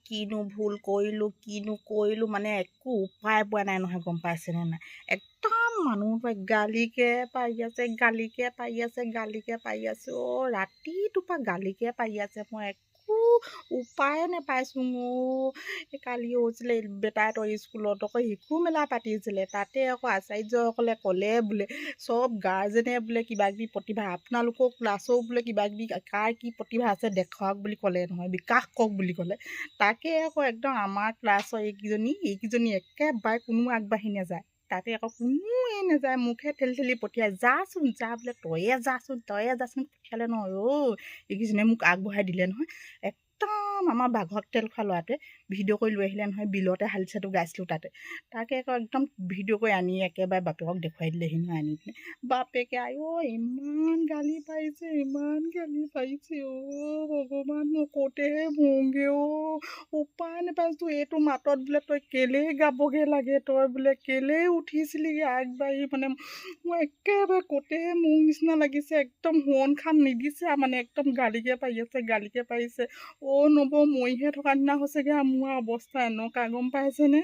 কিনো ভুল কৰিলোঁ কিনো কৰিলোঁ মানে একো উপায় পোৱা নাই নহয়, গম পাইছেনে নাই। একদম মানুহবোৰে গালিকে পাৰি আছে, গালিকে পাৰি আছে, গালিকে পাৰি আছে। অ' ৰাতিটোৰ পৰা গালিকে পাৰি আছে, মই একো উপায়ে নেপাইছোঁ। মোৰ কালি হৈছিলে বেটাহঁতৰ স্কুলত আকৌ শিশু মেলা পাতিছিলে, তাতে আকৌ আচাৰ্যসকলে ক'লে বোলে চব গাৰ্জেনে বোলে কিবাকিবি প্ৰতিভা, আপোনালোকৰ ক্লাছৰো বোলে কিবাকিবি কাৰ কি প্ৰতিভা আছে দেখুৱাওক বুলি ক'লে নহয়, বিকাশ কৰক বুলি ক'লে। তাকে আকৌ একদম আমাৰ ক্লাছৰ এইকেইজনী একেবাৰে কোনো আগবাঢ়ি নাযায়। তাতে আকৌ কোনোৱে নাযায়, মুখে ঠেলি ঠেলি পঠিয়াই, যাচোন যা বোলে, তয়ে যাচোন পঠিয়ালে নহয়। এইকেইজনীয়ে মোক আগবঢ়াই দিলে নহয়। একদম আমাৰ বাঘক তেল খোৱা ল'ৰাটোৱে ভিডিঅ' কৰি লৈ আহিলে নহয়, বিলতে হালিচাটো গাইছিলোঁ তাকে আকৌ একদম ভিডিঅ' কৰি আনি একেবাৰে বাপেকক দেখুৱাই দিলেহি নহয়, আনি পিনে বাপেকে ইমান গালি পাৰিছে, ইমান গালি পাৰিছে। ভগৱান, মই কওঁতেহে মৰোগে। উপায় নাপাইছোঁ। এইটো মাতত বোলে তই কেলেই গাবগৈ লাগে, তই বোলে কেলেই উঠিছিলিগৈ আগবাঢ়ি, মানে মই একেবাৰে কওঁতেহে মোৰ নিচিনা লাগিছে। একদম সোৱণ খান নিদিছে মানে, একদম গালিকে পাৰি আছে, গালিকে পাৰিছে। নব মৰিহে থকা নিচিনা হৈছেগৈ, মোৰ অৱস্থা এনেকুৱা, গম পাইছেনে।